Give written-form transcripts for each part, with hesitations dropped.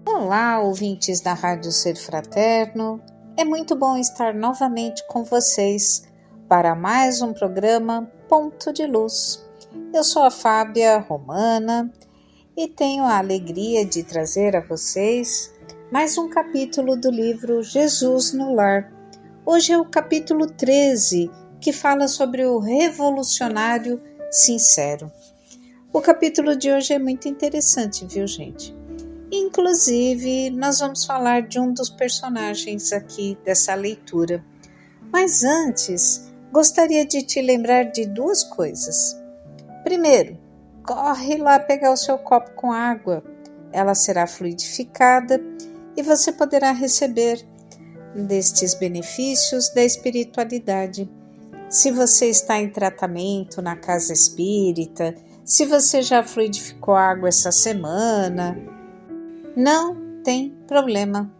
Olá, ouvintes da Rádio Ser Fraterno. É muito bom estar novamente com vocês para mais um programa Ponto de Luz. Eu sou a Fábia Romana e tenho a alegria de trazer a vocês mais um capítulo do livro Jesus no Lar. Hoje é o capítulo 13, que fala sobre o revolucionário sincero. O capítulo de hoje é muito interessante, viu, gente? Inclusive, nós vamos falar de um dos personagens aqui dessa leitura. Mas antes, gostaria de te lembrar de duas coisas. Primeiro, corre lá pegar o seu copo com água. Ela será fluidificada e você poderá receber destes benefícios da espiritualidade. Se você está em tratamento na casa espírita, se você já fluidificou água essa semana, não tem problema.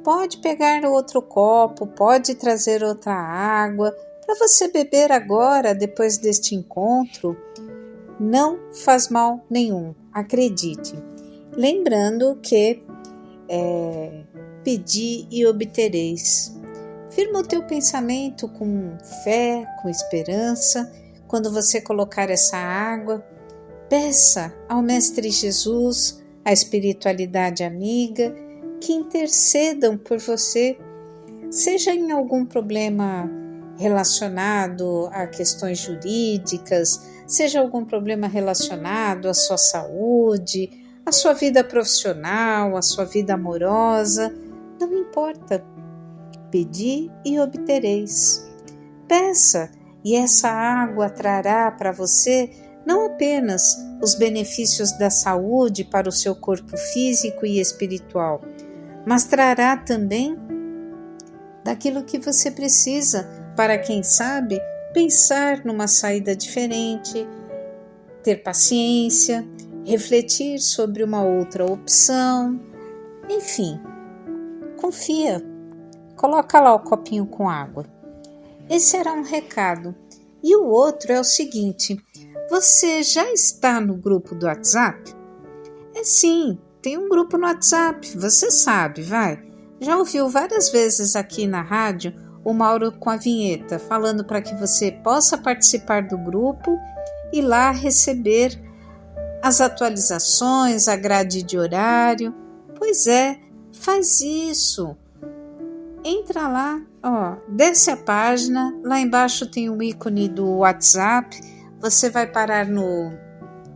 Pode pegar outro copo, pode trazer outra água para você beber agora, depois deste encontro. Não faz mal nenhum, acredite. Lembrando que pedi e obtereis. Firma o teu pensamento com fé, com esperança. Quando você colocar essa água, peça ao Mestre Jesus, a espiritualidade amiga, que intercedam por você, seja em algum problema relacionado a questões jurídicas, seja algum problema relacionado à sua saúde, à sua vida profissional, à sua vida amorosa, não importa. Pedi e obtereis. Peça, e essa água trará para você não apenas os benefícios da saúde para o seu corpo físico e espiritual, mas trará também daquilo que você precisa para, quem sabe, pensar numa saída diferente, ter paciência, refletir sobre uma outra opção, enfim, confia, coloca lá o copinho com água. Esse era um recado. E o outro é o seguinte: você já está no grupo do WhatsApp? Sim, tem um grupo no WhatsApp, você sabe, vai. Já ouviu várias vezes aqui na rádio o Mauro com a vinheta, falando para que você possa participar do grupo e lá receber as atualizações, a grade de horário. Pois é, faz isso. Entra lá, desce a página, lá embaixo tem o ícone do WhatsApp, você vai parar no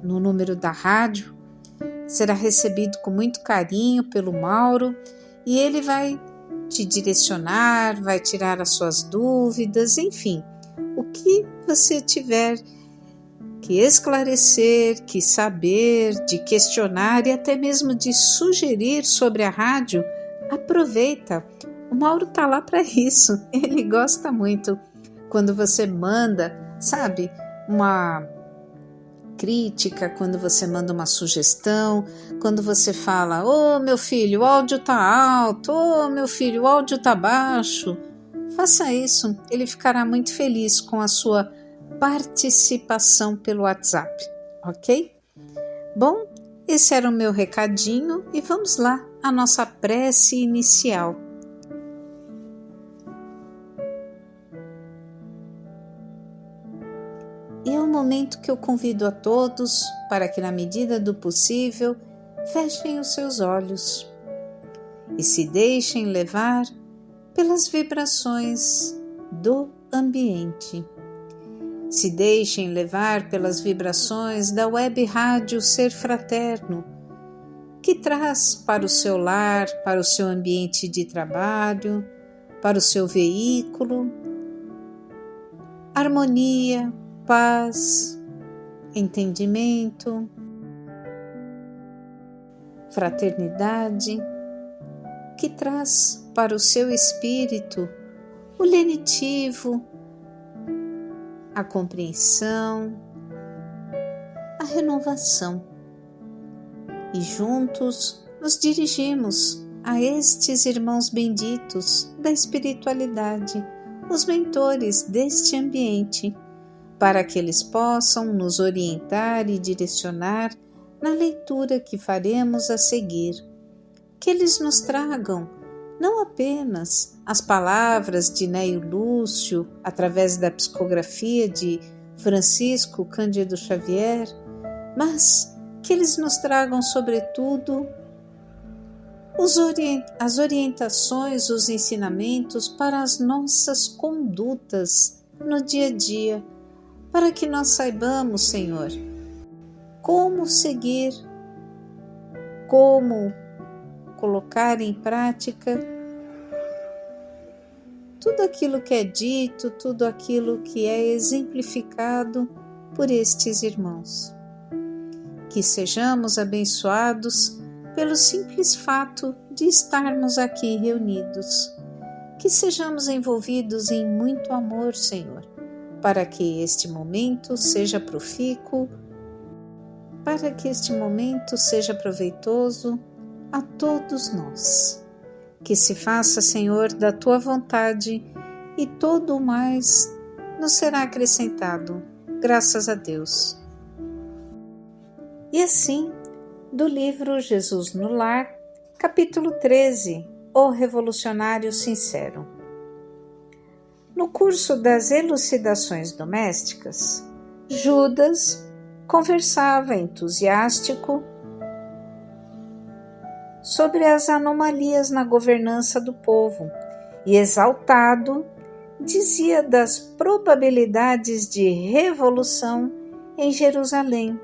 número da rádio, será recebido com muito carinho pelo Mauro e ele vai te direcionar, vai tirar as suas dúvidas, enfim, o que você tiver que esclarecer, que saber, de questionar e até mesmo de sugerir sobre a rádio, aproveita. O Mauro está lá para isso, ele gosta muito quando você manda, sabe, uma crítica, quando você manda uma sugestão, quando você fala: ô meu filho, o áudio tá alto, ô meu filho, o áudio tá baixo. Faça isso, ele ficará muito feliz com a sua participação pelo WhatsApp, ok? Bom, esse era o meu recadinho e vamos lá, a nossa prece inicial. E é o momento que eu convido a todos para que, na medida do possível, fechem os seus olhos e se deixem levar pelas vibrações do ambiente. Se deixem levar pelas vibrações da web rádio Ser Fraterno, que traz para o seu lar, para o seu ambiente de trabalho, para o seu veículo, harmonia, paz, entendimento, fraternidade, que traz para o seu espírito o lenitivo, a compreensão, a renovação. E juntos nos dirigimos a estes irmãos benditos da espiritualidade, os mentores deste ambiente, para que eles possam nos orientar e direcionar na leitura que faremos a seguir. Que eles nos tragam não apenas as palavras de Neio Lúcio, através da psicografia de Francisco Cândido Xavier, mas que eles nos tragam, sobretudo, as orientações, os ensinamentos para as nossas condutas no dia a dia, para que nós saibamos, Senhor, como seguir, como colocar em prática tudo aquilo que é dito, tudo aquilo que é exemplificado por estes irmãos. Que sejamos abençoados pelo simples fato de estarmos aqui reunidos. Que sejamos envolvidos em muito amor, Senhor, para que este momento seja profícuo, para que este momento seja proveitoso a todos nós. Que se faça, Senhor, da Tua vontade, e todo o mais nos será acrescentado, graças a Deus. E assim, do livro Jesus no Lar, capítulo 13, O Revolucionário Sincero. No curso das elucidações domésticas, Judas conversava entusiástico sobre as anomalias na governança do povo e, exaltado, dizia das probabilidades de revolução em Jerusalém,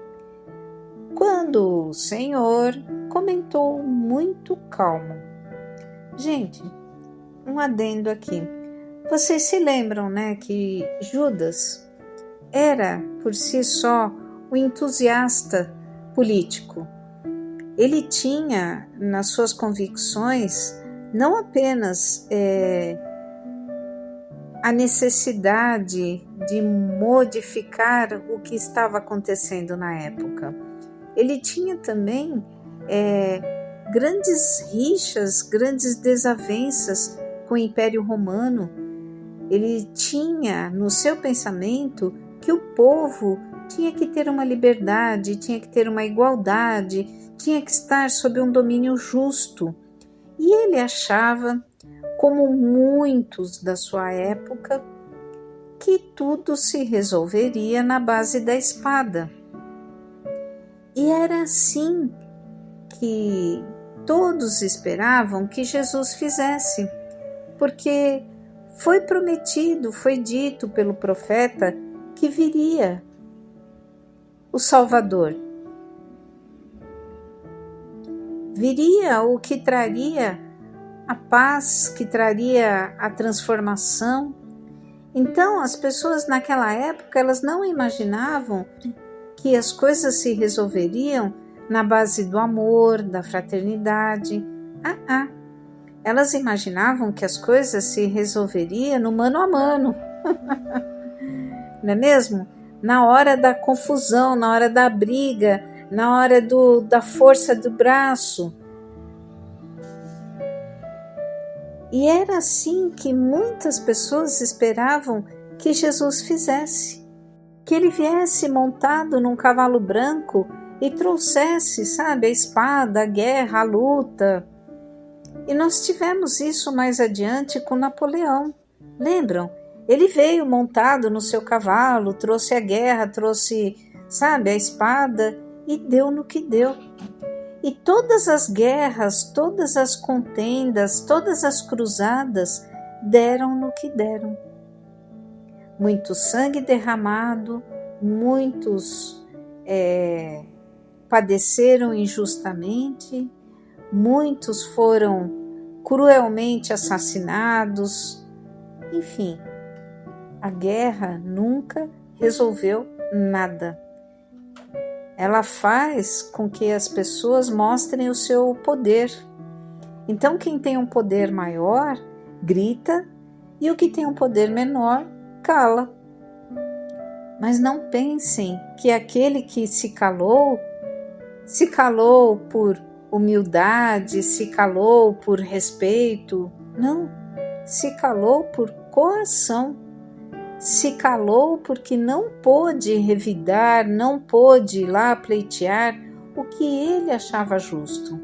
quando o Senhor comentou muito calmo. Gente, um adendo aqui. Vocês se lembram, né, que Judas era, por si só, um entusiasta político. Ele tinha nas suas convicções não apenas a necessidade de modificar o que estava acontecendo na época. Ele tinha também grandes rixas, grandes desavenças com o Império Romano. Ele tinha no seu pensamento que o povo tinha que ter uma liberdade, tinha que ter uma igualdade, tinha que estar sob um domínio justo. E ele achava, como muitos da sua época, que tudo se resolveria na base da espada. E era assim que todos esperavam que Jesus fizesse, porque foi prometido, foi dito pelo profeta que viria o Salvador. Viria o que traria a paz, que traria a transformação. Então, as pessoas naquela época, elas não imaginavam que as coisas se resolveriam na base do amor, da fraternidade. Elas imaginavam que as coisas se resolveriam no mano a mano. Não é mesmo? Na hora da confusão, na hora da briga, na hora da força do braço. E era assim que muitas pessoas esperavam que Jesus fizesse. Que ele viesse montado num cavalo branco e trouxesse, sabe, a espada, a guerra, a luta. E nós tivemos isso mais adiante com Napoleão. Lembram? Ele veio montado no seu cavalo, trouxe a guerra, trouxe, sabe, a espada e deu no que deu. E todas as guerras, todas as contendas, todas as cruzadas deram no que deram. Muito sangue derramado, muitos padeceram injustamente, muitos foram cruelmente assassinados. Enfim, a guerra nunca resolveu nada. Ela faz com que as pessoas mostrem o seu poder. Então, quem tem um poder maior, grita, e o que tem um poder menor, cala. Mas não pensem que aquele que se calou por humildade, se calou por respeito. Não, se calou por coação. Se calou porque não pôde revidar, não pôde ir lá pleitear o que ele achava justo.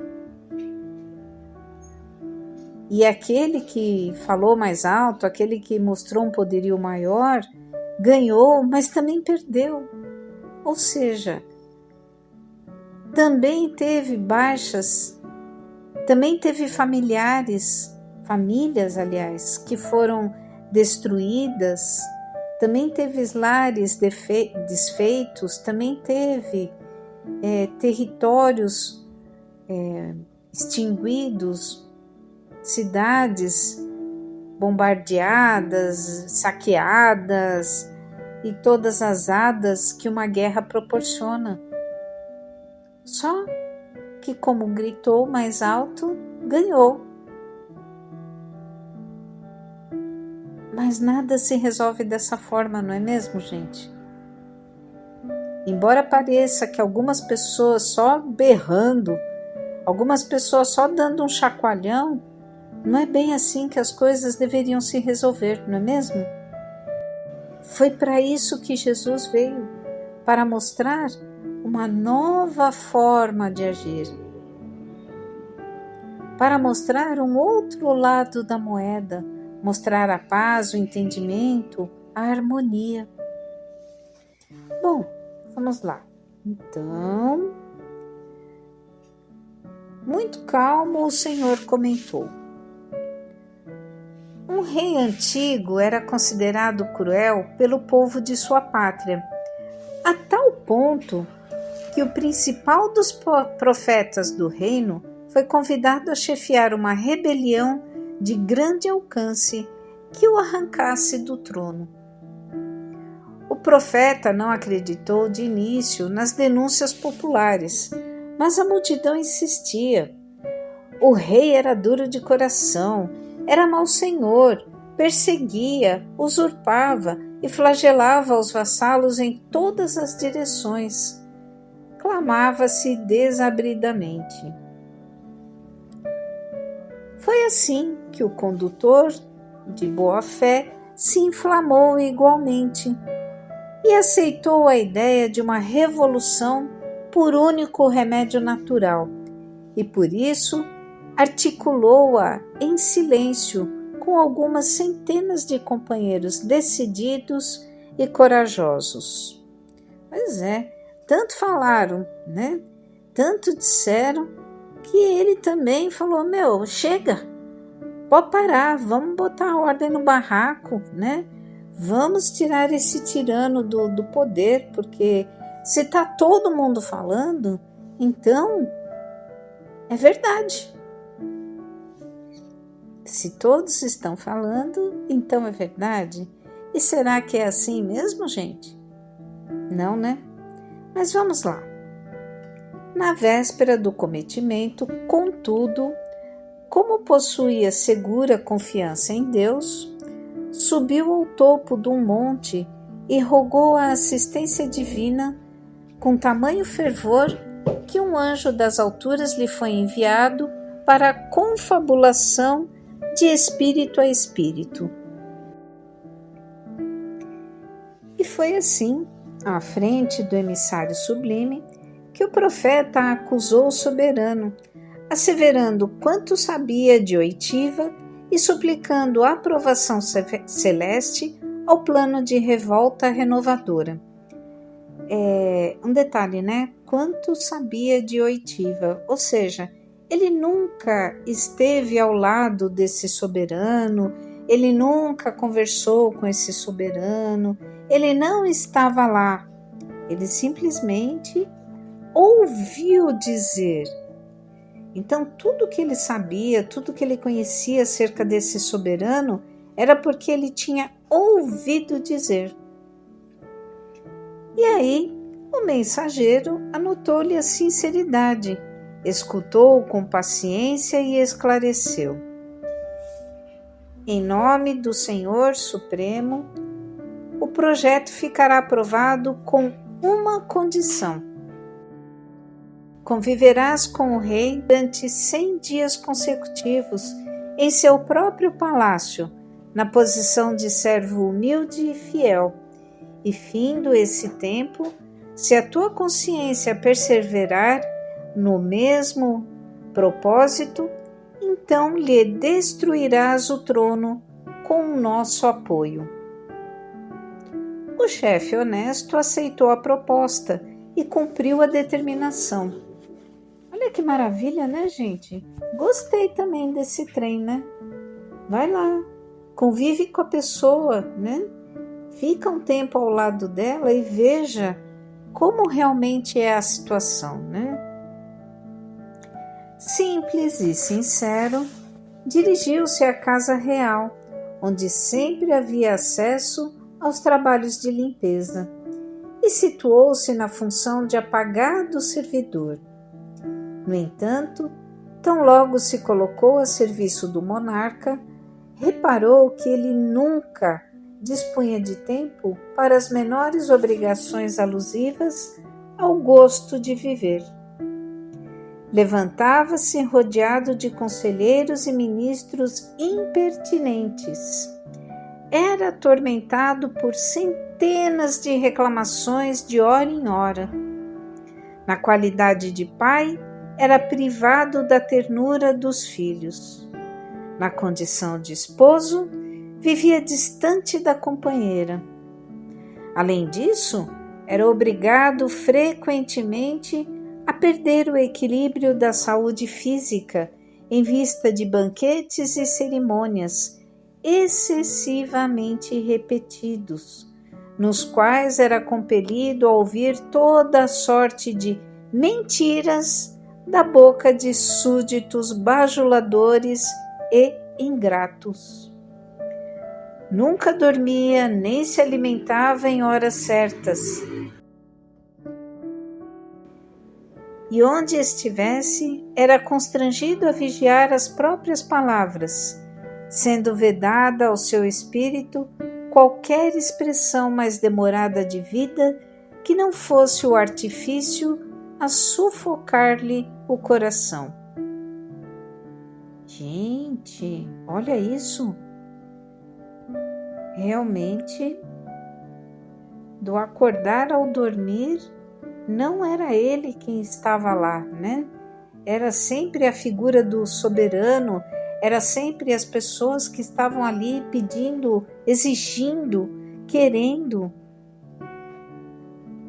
E aquele que falou mais alto, aquele que mostrou um poderio maior, ganhou, mas também perdeu. Ou seja, também teve baixas, também teve famílias, aliás, que foram destruídas, também teve lares desfeitos, também teve territórios extinguidos, cidades bombardeadas, saqueadas e todas as hadas que uma guerra proporciona. Só que, como gritou mais alto, ganhou. Mas nada se resolve dessa forma, não é mesmo, gente? Embora pareça que algumas pessoas só berrando, algumas pessoas só dando um chacoalhão, não é bem assim que as coisas deveriam se resolver, não é mesmo? Foi para isso que Jesus veio, para mostrar uma nova forma de agir, para mostrar um outro lado da moeda, mostrar a paz, o entendimento, a harmonia. Bom, vamos lá. Então, muito calmo, o Senhor comentou: um rei antigo era considerado cruel pelo povo de sua pátria, a tal ponto que o principal dos profetas do reino foi convidado a chefiar uma rebelião de grande alcance que o arrancasse do trono. O profeta não acreditou de início nas denúncias populares, mas a multidão insistia. O rei era duro de coração, era mau senhor, perseguia, usurpava e flagelava os vassalos em todas as direções. Clamava-se desabridamente. Foi assim que o condutor, de boa fé, se inflamou igualmente e aceitou a ideia de uma revolução por único remédio natural, e por isso articulou-a em silêncio com algumas centenas de companheiros decididos e corajosos. Pois é, tanto falaram, né? Tanto disseram, que ele também falou: chega, pode parar, vamos botar a ordem no barraco, né? Vamos tirar esse tirano do poder, porque se está todo mundo falando, então é verdade. Se todos estão falando, então é verdade. E será que é assim mesmo, gente? Não, né? Mas vamos lá. Na véspera do cometimento, contudo, como possuía segura confiança em Deus, subiu ao topo de um monte e rogou a assistência divina com tamanho fervor que um anjo das alturas lhe foi enviado para a confabulação de espírito a espírito. E foi assim, à frente do emissário sublime, que o profeta acusou o soberano, asseverando quanto sabia de oitiva e suplicando a aprovação celeste ao plano de revolta renovadora. Um detalhe, né? Quanto sabia de oitiva, ou seja, ele nunca esteve ao lado desse soberano, ele nunca conversou com esse soberano, ele não estava lá, ele simplesmente ouviu dizer. Então, tudo que ele sabia, tudo que ele conhecia acerca desse soberano, era porque ele tinha ouvido dizer. E aí, o mensageiro anotou-lhe a sinceridade, escutou com paciência e esclareceu. Em nome do Senhor Supremo, o projeto ficará aprovado com uma condição. Conviverás com o rei durante 100 dias consecutivos em seu próprio palácio, na posição de servo humilde e fiel. E findo esse tempo, se a tua consciência perseverar no mesmo propósito, então lhe destruirás o trono com o nosso apoio. O chefe honesto aceitou a proposta e cumpriu a determinação. Olha que maravilha, né, gente? Gostei também desse trem, né? Vai lá, convive com a pessoa, né? Fica um tempo ao lado dela e veja como realmente é a situação, né? Simples e sincero, dirigiu-se à casa real, onde sempre havia acesso aos trabalhos de limpeza, e situou-se na função de apagado servidor. No entanto, tão logo se colocou a serviço do monarca, reparou que ele nunca dispunha de tempo para as menores obrigações alusivas ao gosto de viver. Levantava-se rodeado de conselheiros e ministros impertinentes. Era atormentado por centenas de reclamações de hora em hora. Na qualidade de pai, era privado da ternura dos filhos. Na condição de esposo, vivia distante da companheira. Além disso, era obrigado frequentemente a perder o equilíbrio da saúde física em vista de banquetes e cerimônias excessivamente repetidos, nos quais era compelido a ouvir toda a sorte de mentiras da boca de súditos bajuladores e ingratos. Nunca dormia nem se alimentava em horas certas. E onde estivesse, era constrangido a vigiar as próprias palavras, sendo vedada ao seu espírito qualquer expressão mais demorada de vida que não fosse o artifício a sufocar-lhe o coração. Gente, olha isso! Realmente, do acordar ao dormir, não era ele quem estava lá, né? Era sempre a figura do soberano, era sempre as pessoas que estavam ali pedindo, exigindo, querendo.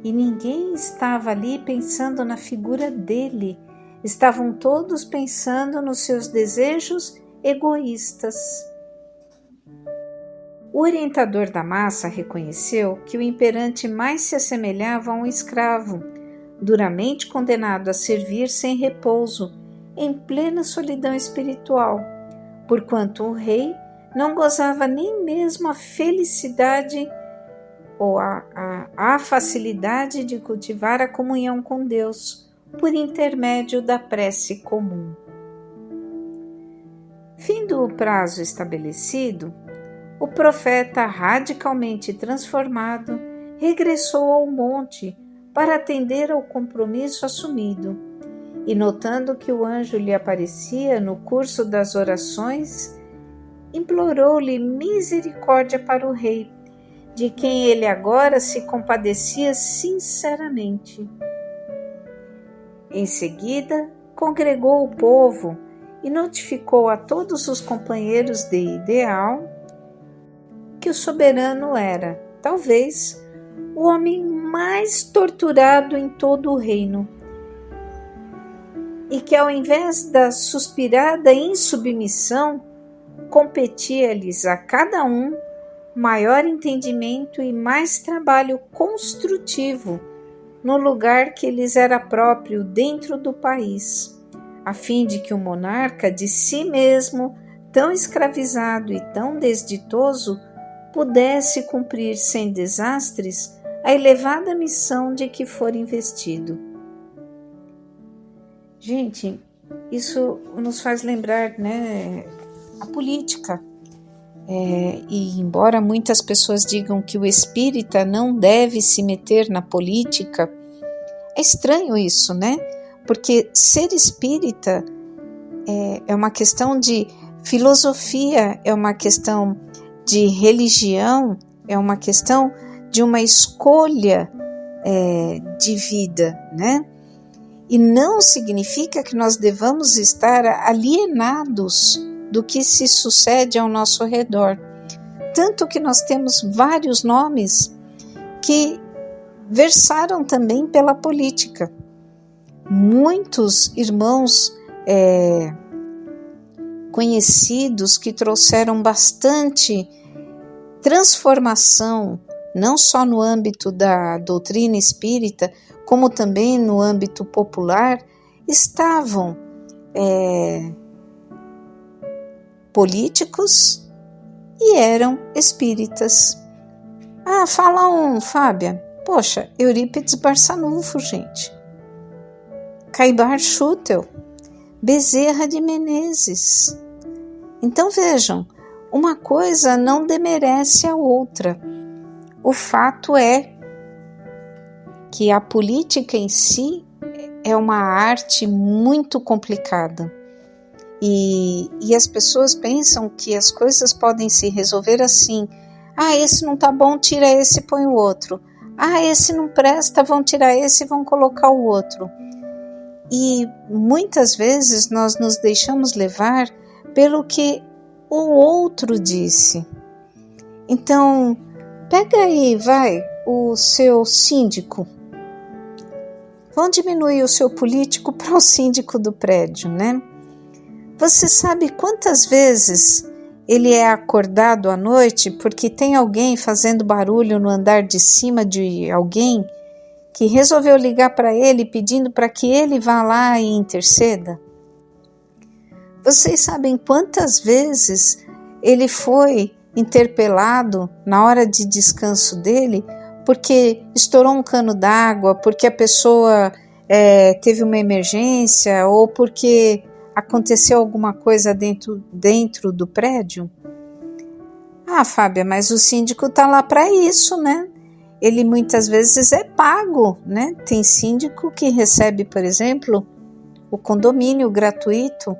E ninguém estava ali pensando na figura dele. Estavam todos pensando nos seus desejos egoístas. O orientador da massa reconheceu que o imperante mais se assemelhava a um escravo, duramente condenado a servir sem repouso, em plena solidão espiritual, porquanto o rei não gozava nem mesmo a felicidade ou a facilidade de cultivar a comunhão com Deus por intermédio da prece comum. Findo o prazo estabelecido, o profeta, radicalmente transformado, regressou ao monte para atender ao compromisso assumido, e notando que o anjo lhe aparecia no curso das orações, implorou-lhe misericórdia para o rei, de quem ele agora se compadecia sinceramente. Em seguida, congregou o povo e notificou a todos os companheiros de ideal que o soberano era, talvez, o homem mais torturado em todo o reino, e que ao invés da suspirada insubmissão, competia-lhes a cada um maior entendimento e mais trabalho construtivo no lugar que lhes era próprio dentro do país, a fim de que o monarca, de si mesmo tão escravizado e tão desditoso, pudesse cumprir sem desastres a elevada missão de que for investido. Gente, isso nos faz lembrar, né, a política. E embora muitas pessoas digam que o espírita não deve se meter na política, é estranho isso, né? Porque ser espírita é uma questão de filosofia, é uma questão de religião, é uma questão de uma escolha de vida, né? E não significa que nós devamos estar alienados do que se sucede ao nosso redor. Tanto que nós temos vários nomes que versaram também pela política. Muitos irmãos conhecidos que trouxeram bastante transformação, não só no âmbito da doutrina espírita, como também no âmbito popular, estavam políticos e eram espíritas. Fala Fábia. Poxa, Eurípides Barçanufo, gente. Caibar Schutel, Bezerra de Menezes. Então vejam, uma coisa não demerece a outra. O fato é que a política em si é uma arte muito complicada. E as pessoas pensam que as coisas podem se resolver assim. Esse não tá bom, tira esse e põe o outro. Esse não presta, vão tirar esse e vão colocar o outro. E muitas vezes nós nos deixamos levar pelo que o outro disse. Então, pega aí, o seu síndico. Vão diminuir o seu político para o síndico do prédio, né? Você sabe quantas vezes ele é acordado à noite porque tem alguém fazendo barulho no andar de cima de alguém que resolveu ligar para ele pedindo para que ele vá lá e interceda? Vocês sabem quantas vezes ele foi interpelado na hora de descanso dele porque estourou um cano d'água, porque a pessoa teve uma emergência ou porque aconteceu alguma coisa dentro do prédio? Fábia, mas o síndico está lá para isso, né? Ele muitas vezes é pago, né? Tem síndico que recebe, por exemplo, o condomínio gratuito.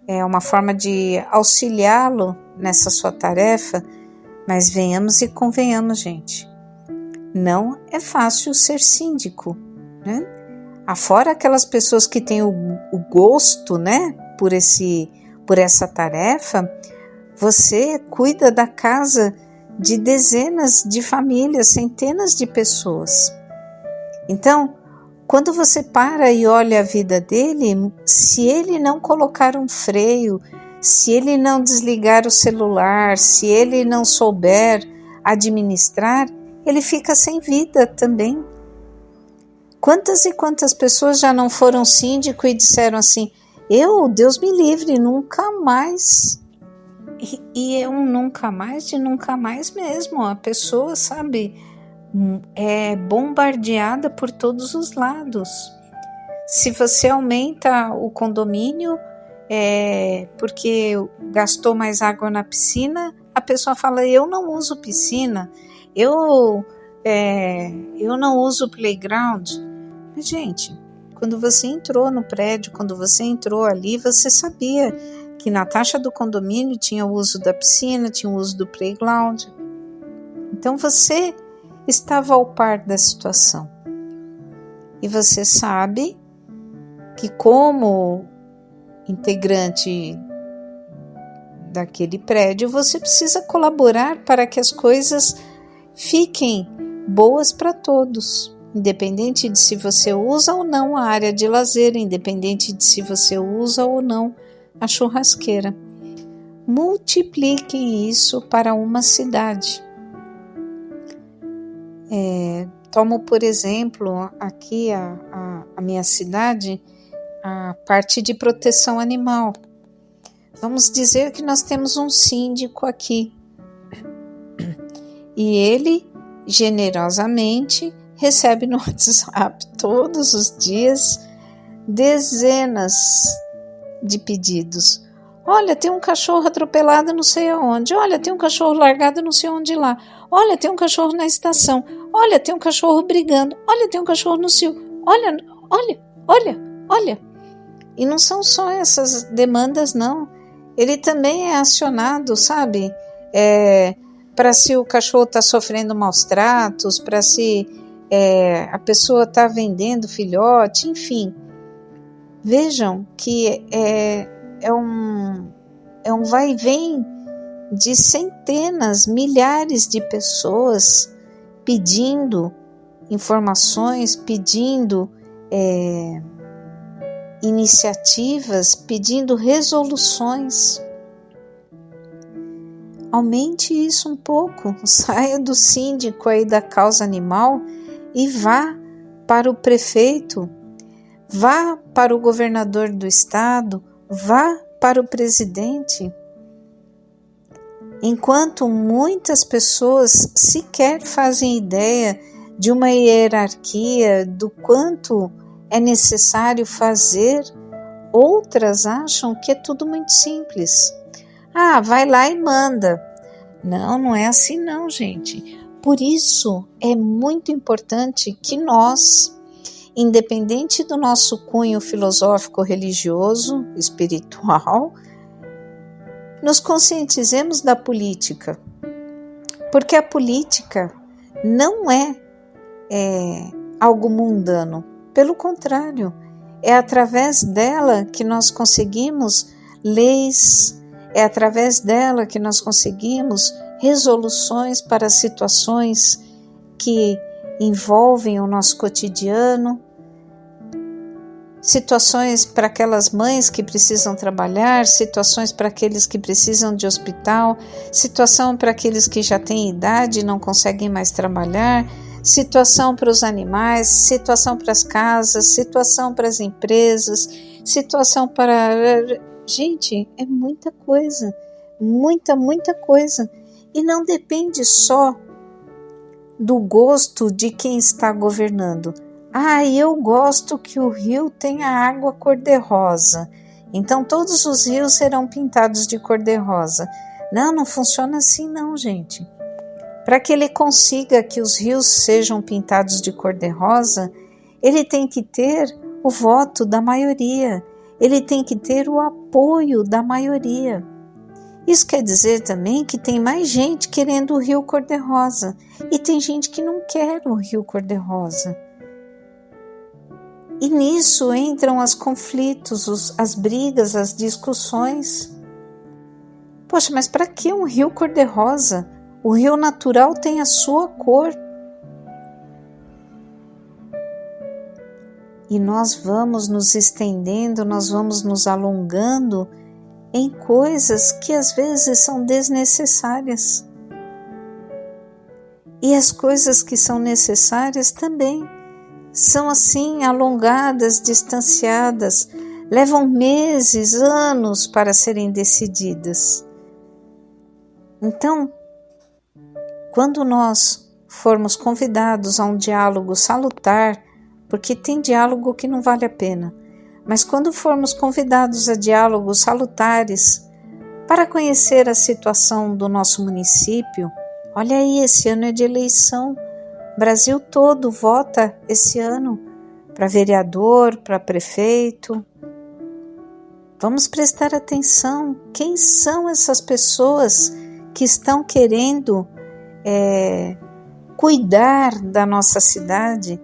É uma forma de auxiliá-lo nessa sua tarefa, mas venhamos e convenhamos, gente. Não é fácil ser síndico, né? Afora aquelas pessoas que têm o gosto, né, por essa tarefa, você cuida da casa de dezenas de famílias, centenas de pessoas. Então, quando você para e olha a vida dele, se ele não colocar um freio, se ele não desligar o celular, se ele não souber administrar, ele fica sem vida também. Quantas e quantas pessoas já não foram síndico e disseram assim, Deus me livre, nunca mais. E é um nunca mais de nunca mais mesmo. A pessoa, sabe, é bombardeada por todos os lados. Se você aumenta o condomínio porque gastou mais água na piscina, a pessoa fala, eu não uso piscina, eu não uso playground. Mas, gente, quando você entrou no prédio, quando você entrou ali, você sabia que na taxa do condomínio tinha o uso da piscina, tinha o uso do playground. Então você estava ao par da situação. E você sabe que, como integrante daquele prédio, você precisa colaborar para que as coisas fiquem boas para todos, independente de se você usa ou não a área de lazer, independente de se você usa ou não a churrasqueira. Multipliquem isso para uma cidade. Tomo, por exemplo, aqui a minha cidade, a parte de proteção animal. Vamos dizer que nós temos um síndico aqui e ele generosamente recebe no WhatsApp todos os dias dezenas de pedidos. Olha, tem um cachorro atropelado não sei aonde. Olha, tem um cachorro largado não sei onde lá. Olha, tem um cachorro na estação. Olha, tem um cachorro brigando. Olha, tem um cachorro no cio. Olha. E não são só essas demandas, não. Ele também é acionado, sabe? para se o cachorro está sofrendo maus tratos, para se a pessoa está vendendo filhote, enfim. Vejam que é um vai e vem de centenas, milhares de pessoas pedindo informações, pedindo iniciativas, pedindo resoluções. Aumente isso um pouco, saia do síndico aí da causa animal e vá para o prefeito, vá para o governador do estado, vá para o presidente. Enquanto muitas pessoas sequer fazem ideia de uma hierarquia, do quanto é necessário fazer, outras acham que é tudo muito simples. Vai lá e manda. Não é assim não, gente. Por isso é muito importante que nós, independente do nosso cunho filosófico, religioso, espiritual, nos conscientizemos da política. Porque a política não é algo mundano. Pelo contrário, é através dela que nós conseguimos leis, é através dela que nós conseguimos resoluções para situações que envolvem o nosso cotidiano, situações para aquelas mães que precisam trabalhar, situações para aqueles que precisam de hospital, situação para aqueles que já têm idade e não conseguem mais trabalhar, situação para os animais, situação para as casas, situação para as empresas, situação para... Gente, é muita coisa, muita coisa. E não depende só do gosto de quem está governando. Eu gosto que o rio tenha água cor-de-rosa, então todos os rios serão pintados de cor-de-rosa. Não funciona assim não, gente. Para que ele consiga que os rios sejam pintados de cor-de-rosa, ele tem que ter o voto da maioria, ele tem que ter o apoio da maioria. Isso quer dizer também que tem mais gente querendo o rio cor-de-rosa e tem gente que não quer o rio cor-de-rosa. E nisso entram os conflitos, as brigas, as discussões. Poxa, mas para que um rio cor-de-rosa? O rio natural tem a sua cor. E nós vamos nos estendendo, nós vamos nos alongando em coisas que às vezes são desnecessárias. E as coisas que são necessárias também são assim alongadas, distanciadas, levam meses, anos para serem decididas. Então, quando nós formos convidados a um diálogo salutar, porque tem diálogo que não vale a pena, mas quando formos convidados a diálogos salutares para conhecer a situação do nosso município, olha aí, esse ano é de eleição, o Brasil todo vota esse ano para vereador, para prefeito. Vamos prestar atenção, quem são essas pessoas que estão querendo cuidar da nossa cidade?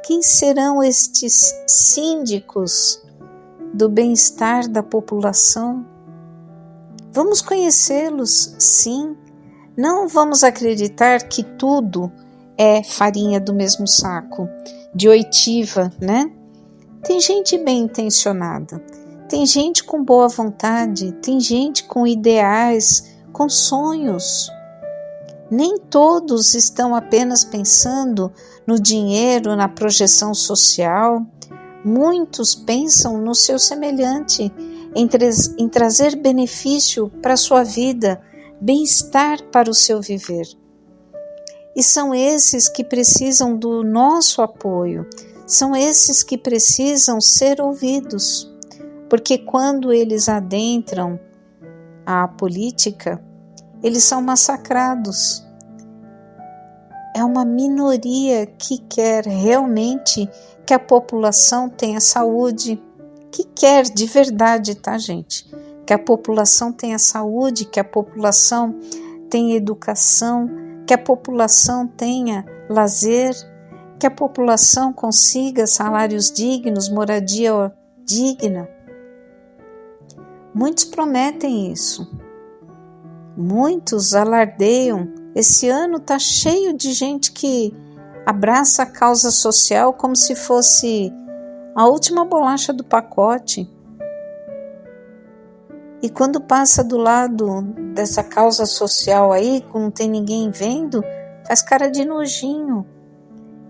Quem serão estes síndicos do bem-estar da população? Vamos conhecê-los, sim. Não vamos acreditar que tudo é farinha do mesmo saco, de oitiva, né? Tem gente bem intencionada, tem gente com boa vontade, tem gente com ideais, com sonhos. Nem todos estão apenas pensando no dinheiro, na projeção social. Muitos pensam no seu semelhante, em trazer benefício para a sua vida, bem-estar para o seu viver. E são esses que precisam do nosso apoio, são esses que precisam ser ouvidos, porque quando eles adentram a política, eles são massacrados. É uma minoria que quer realmente que a população tenha saúde, que quer de verdade, tá, gente? Que a população tenha saúde, que a população tenha educação, que a população tenha lazer, que a população consiga salários dignos, moradia digna. Muitos prometem isso, muitos alardeiam. Esse ano está cheio de gente que abraça a causa social como se fosse a última bolacha do pacote. E quando passa do lado dessa causa social aí, quando não tem ninguém vendo, faz cara de nojinho.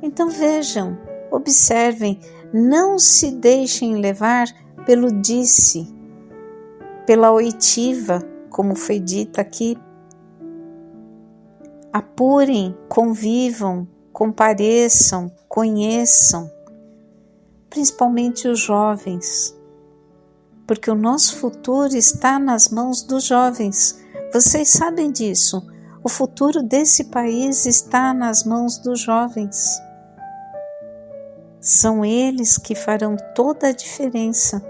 Então vejam, observem, não se deixem levar pelo disse, pela oitiva, como foi dita aqui. Apurem, convivam, compareçam, conheçam, principalmente os jovens, porque o nosso futuro está nas mãos dos jovens. Vocês sabem disso. O futuro desse país está nas mãos dos jovens. São eles que farão toda a diferença.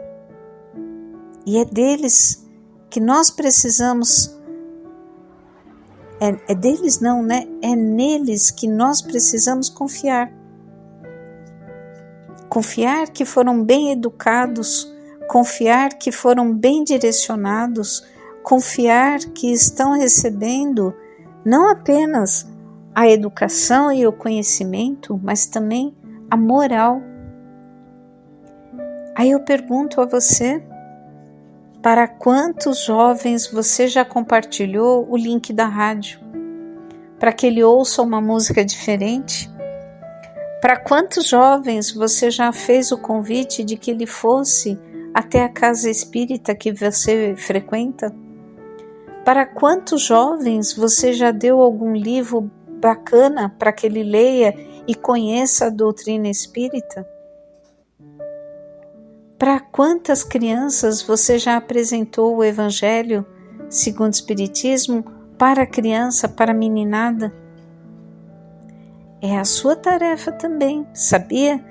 E é deles que nós precisamos. É deles não, né? É neles que nós precisamos confiar. Confiar que foram bem educados, confiar que foram bem direcionados, confiar que estão recebendo não apenas a educação e o conhecimento, mas também a moral. Aí eu pergunto a você, para quantos jovens você já compartilhou o link da rádio? Para que ele ouça uma música diferente? Para quantos jovens você já fez o convite de que ele fosse até a casa espírita que você frequenta? Para quantos jovens você já deu algum livro bacana para que ele leia e conheça a doutrina espírita? Para quantas crianças você já apresentou o Evangelho segundo o Espiritismo para a criança, para a meninada? É a sua tarefa também, sabia?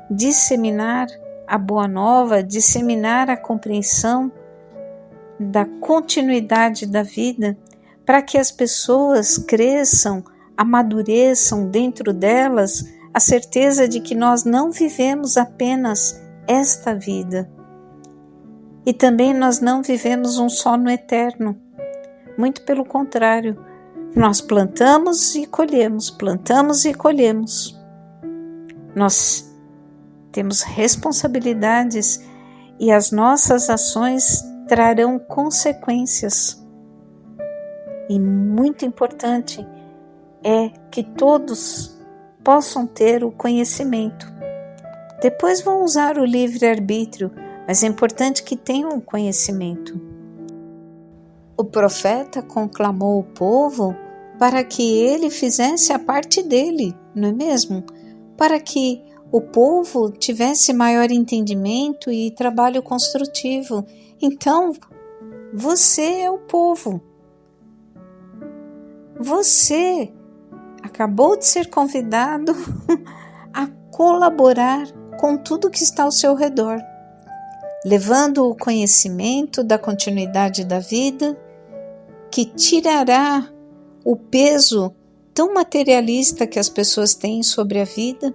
Disseminar a boa nova, disseminar a compreensão da continuidade da vida, para que as pessoas cresçam, amadureçam dentro delas a certeza de que nós não vivemos apenas esta vida. E também nós não vivemos um só no eterno. Muito pelo contrário, nós plantamos e colhemos, plantamos e colhemos. Nós temos responsabilidades e as nossas ações trarão consequências. E muito importante é que todos possam ter o conhecimento. Depois vão usar o livre-arbítrio, mas é importante que tenham o conhecimento. O profeta conclamou o povo para que ele fizesse a parte dele, não é mesmo? Para que o povo tivesse maior entendimento e trabalho construtivo. Então, você é o povo. Você acabou de ser convidado a colaborar com tudo que está ao seu redor, levando o conhecimento da continuidade da vida, que tirará o peso tão materialista que as pessoas têm sobre a vida.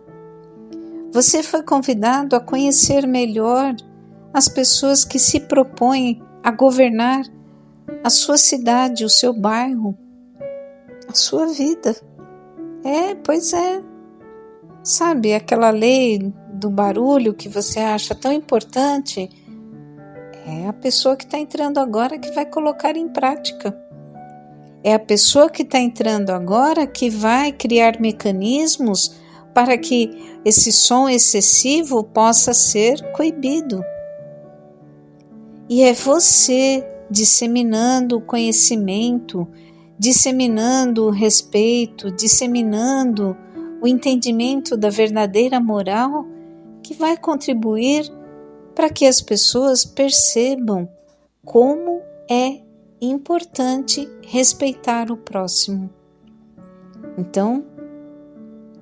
Você foi convidado a conhecer melhor as pessoas que se propõem a governar a sua cidade, o seu bairro, a sua vida. Pois é. Sabe, aquela lei do barulho que você acha tão importante, é a pessoa que está entrando agora que vai colocar em prática. É a pessoa que está entrando agora que vai criar mecanismos para que esse som excessivo possa ser coibido. E é você disseminando o conhecimento, disseminando o respeito, disseminando o entendimento da verdadeira moral que vai contribuir para que as pessoas percebam como é importante respeitar o próximo. Então,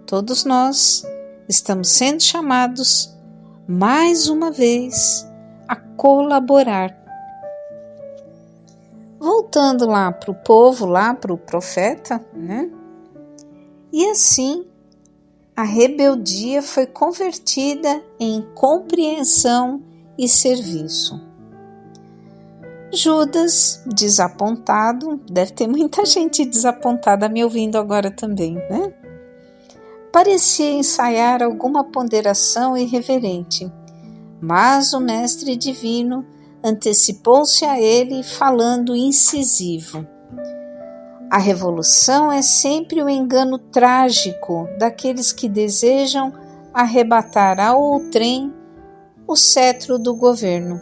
todos nós estamos sendo chamados mais uma vez a colaborar. Voltando voltando lá para o povo, lá para o profeta, né? E assim, a rebeldia foi convertida em compreensão e serviço. Judas, desapontado, deve ter muita gente desapontada me ouvindo agora também, né? Parecia ensaiar alguma ponderação irreverente, mas o mestre divino antecipou-se a ele falando incisivo. A revolução é sempre o engano trágico daqueles que desejam arrebatar ao outrem o cetro do governo.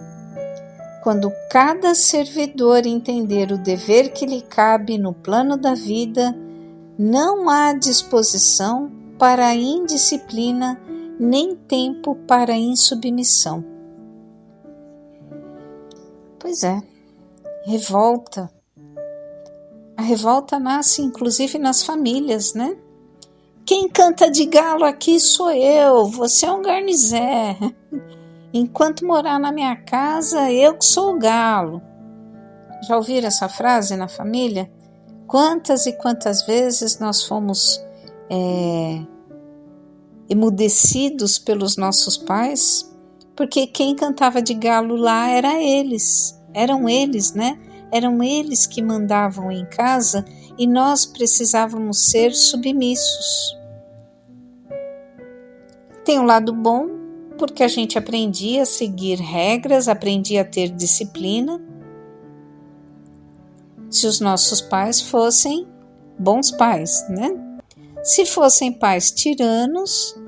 Quando cada servidor entender o dever que lhe cabe no plano da vida, não há disposição para a indisciplina, nem tempo para a insubmissão. Pois é, revolta. A revolta nasce inclusive nas famílias, né? Quem canta de galo aqui sou eu, você é um garnizé. Enquanto morar na minha casa, eu que sou o galo. Já ouviram essa frase na família? Quantas e quantas vezes nós fomos emudecidos pelos nossos pais? Porque quem cantava de galo lá eram eles, né? Eram eles que mandavam em casa e nós precisávamos ser submissos. Tem um lado bom, porque a gente aprendia a seguir regras, aprendia a ter disciplina. Se os nossos pais fossem bons pais, né? Se fossem pais tiranos,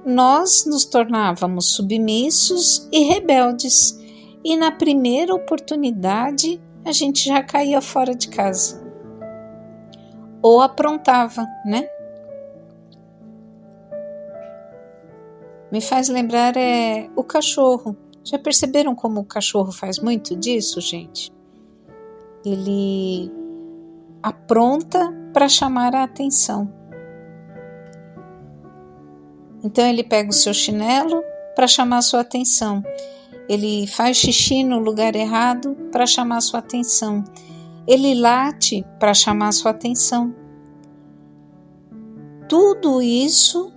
nós nos tornávamos submissos e rebeldes. E na primeira oportunidade, a gente já caía fora de casa. Ou aprontava, né? Me faz lembrar o cachorro. Já perceberam como o cachorro faz muito disso, gente? Ele apronta para chamar a atenção. Então ele pega o seu chinelo para chamar a sua atenção. Ele faz xixi no lugar errado para chamar a sua atenção. Ele late para chamar a sua atenção. Tudo isso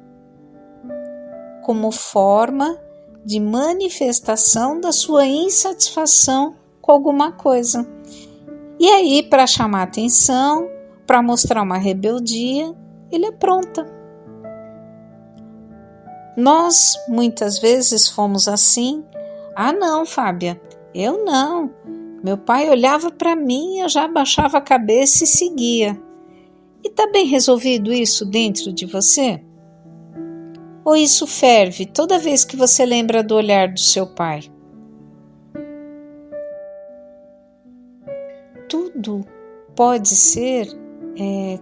como forma de manifestação da sua insatisfação com alguma coisa. E aí, para chamar atenção, para mostrar uma rebeldia, ele apronta. Nós, muitas vezes, fomos assim. Ah, não, Fábia, eu não. Meu pai olhava para mim, eu já abaixava a cabeça e seguia. E está bem resolvido isso dentro de você? Ou isso ferve toda vez que você lembra do olhar do seu pai? Tudo pode ser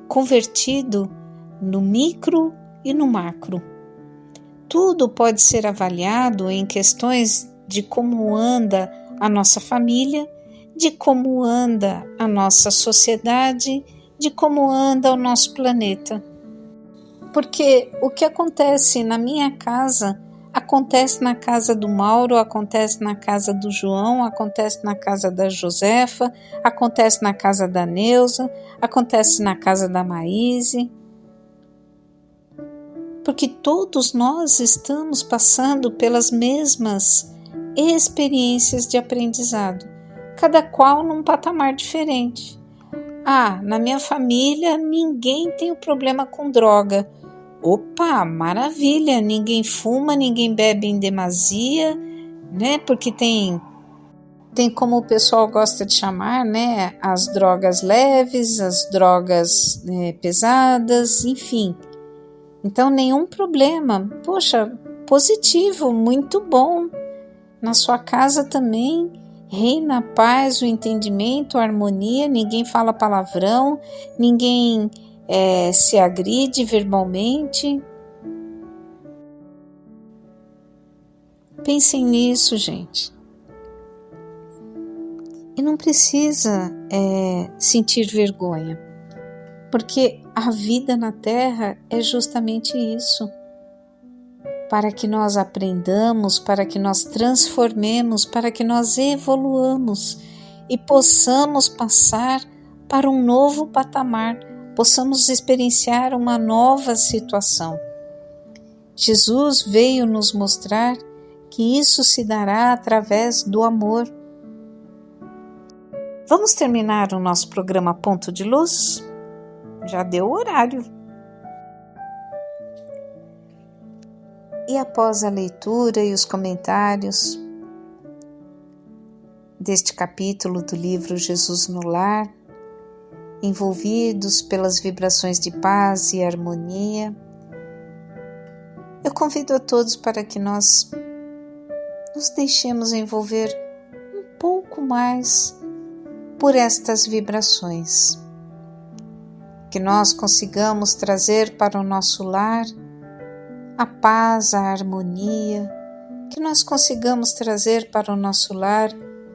convertido no micro e no macro. Tudo pode ser avaliado em questões de como anda a nossa família, de como anda a nossa sociedade, de como anda o nosso planeta. Porque o que acontece na minha casa, acontece na casa do Mauro, acontece na casa do João, acontece na casa da Josefa, acontece na casa da Neuza, acontece na casa da Maíse. Porque todos nós estamos passando pelas mesmas experiências de aprendizado, cada qual num patamar diferente. Ah, na minha família ninguém tem problema com droga. Opa, maravilha, ninguém fuma, ninguém bebe em demasia, né? Porque tem como o pessoal gosta de chamar, né? As drogas leves, as drogas pesadas, enfim. Então, nenhum problema. Poxa, positivo, muito bom. Na sua casa também reina a paz, o entendimento, a harmonia, ninguém fala palavrão, ninguém se agride verbalmente. Pensem nisso, gente. E não precisa sentir vergonha, porque a vida na Terra é justamente isso. Para que nós aprendamos, para que nós transformemos, para que nós evoluamos. e possamos passar para um novo patamar, possamos experienciar uma nova situação. Jesus veio nos mostrar que isso se dará através do amor. Vamos terminar o nosso programa Ponto de Luz? Já deu o horário. E após a leitura e os comentários deste capítulo do livro Jesus no Lar, envolvidos pelas vibrações de paz e harmonia, eu convido a todos para que nós nos deixemos envolver um pouco mais por estas vibrações, que nós consigamos trazer para o nosso lar a paz, a harmonia, que nós consigamos trazer para o nosso lar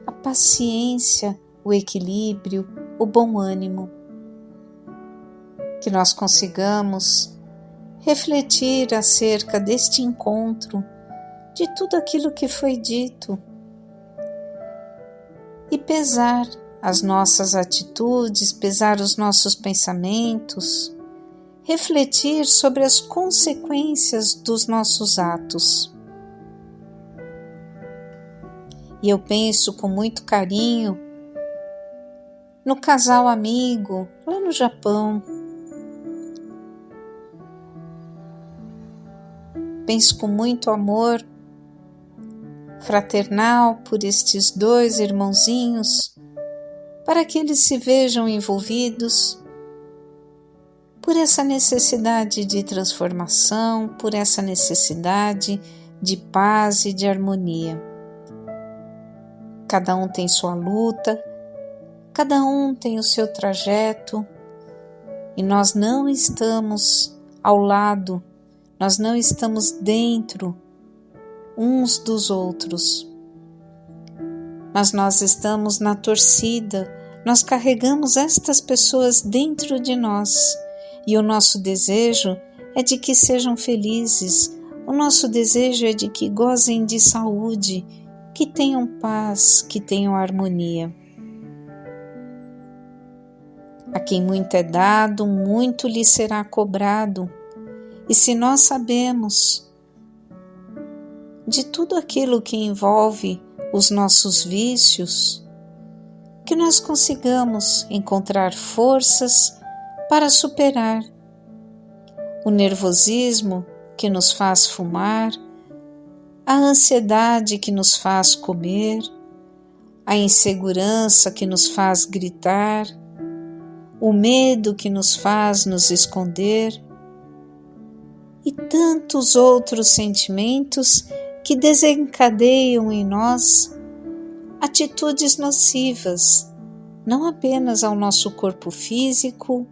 a paciência, o equilíbrio, o bom ânimo, que nós consigamos refletir acerca deste encontro, de tudo aquilo que foi dito e pesar as nossas atitudes, pesar os nossos pensamentos, refletir sobre as consequências dos nossos atos. E eu penso com muito carinho no casal amigo lá no Japão. Penso com muito amor fraternal por estes dois irmãozinhos, para que eles se vejam envolvidos por essa necessidade de transformação, por essa necessidade de paz e de harmonia. Cada um tem sua luta, cada um tem o seu trajeto, e nós não estamos ao lado, nós não estamos dentro uns dos outros, mas nós estamos na torcida, nós carregamos estas pessoas dentro de nós, e o nosso desejo é de que sejam felizes, o nosso desejo é de que gozem de saúde, que tenham paz, que tenham harmonia. A quem muito é dado, muito lhe será cobrado. E se nós sabemos de tudo aquilo que envolve os nossos vícios, que nós consigamos encontrar forças para superar o nervosismo que nos faz fumar, a ansiedade que nos faz comer, a insegurança que nos faz gritar, o medo que nos faz nos esconder e tantos outros sentimentos que desencadeiam em nós atitudes nocivas, não apenas ao nosso corpo físico,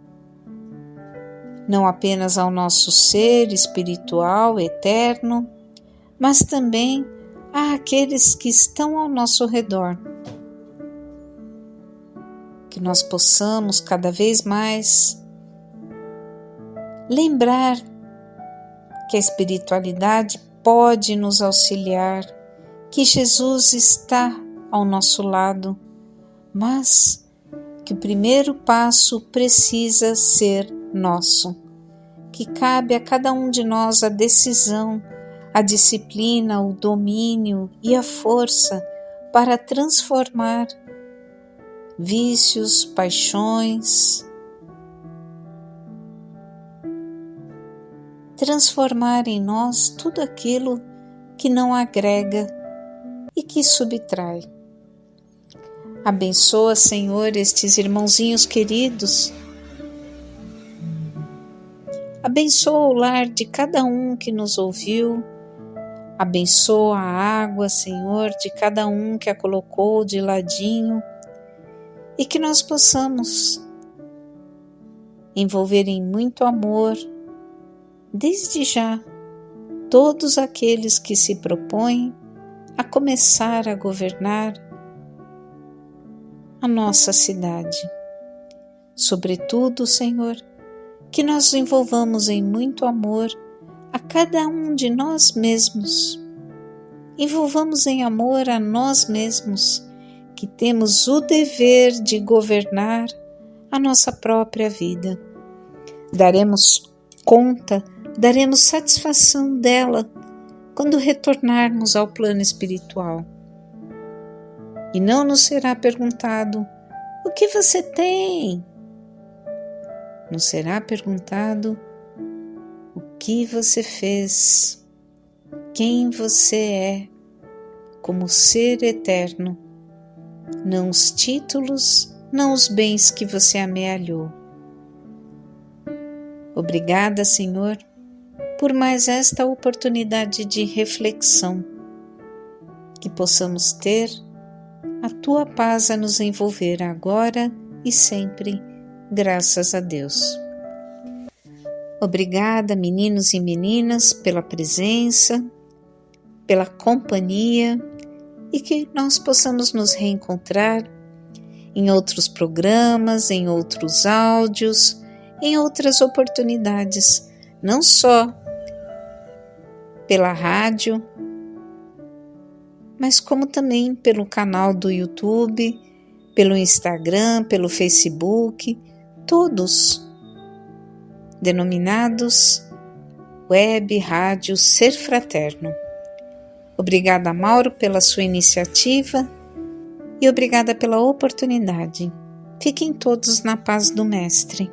não apenas ao nosso ser espiritual eterno, mas também àqueles que estão ao nosso redor. Que nós possamos cada vez mais lembrar que a espiritualidade pode nos auxiliar, que Jesus está ao nosso lado, mas que o primeiro passo precisa ser nosso, que cabe a cada um de nós a decisão, a disciplina, o domínio e a força para transformar vícios, paixões, transformar em nós tudo aquilo que não agrega e que subtrai. Abençoa, Senhor, estes irmãozinhos queridos. Abençoa o lar de cada um que nos ouviu. Abençoa a água, Senhor, de cada um que a colocou de ladinho. E que nós possamos envolver em muito amor, desde já, todos aqueles que se propõem a começar a governar a nossa cidade. Sobretudo, Senhor, que nós envolvamos em muito amor a cada um de nós mesmos. Envolvamos em amor a nós mesmos, que temos o dever de governar a nossa própria vida. Daremos conta, daremos satisfação dela quando retornarmos ao plano espiritual. E não nos será perguntado: o que você tem? Nos será perguntado: o que você fez? Quem você é como ser eterno? Não os títulos, não os bens que você amealhou. Obrigada, Senhor, por mais esta oportunidade de reflexão, que possamos ter a Tua paz a nos envolver agora e sempre, graças a Deus. Obrigada, meninos e meninas, pela presença, pela companhia e que nós possamos nos reencontrar em outros programas, em outros áudios, em outras oportunidades, não só pela rádio, mas como também pelo canal do YouTube, pelo Instagram, pelo Facebook, todos denominados Web Rádio Ser Fraterno. Obrigada, Mauro, pela sua iniciativa e obrigada pela oportunidade. Fiquem todos na paz do Mestre.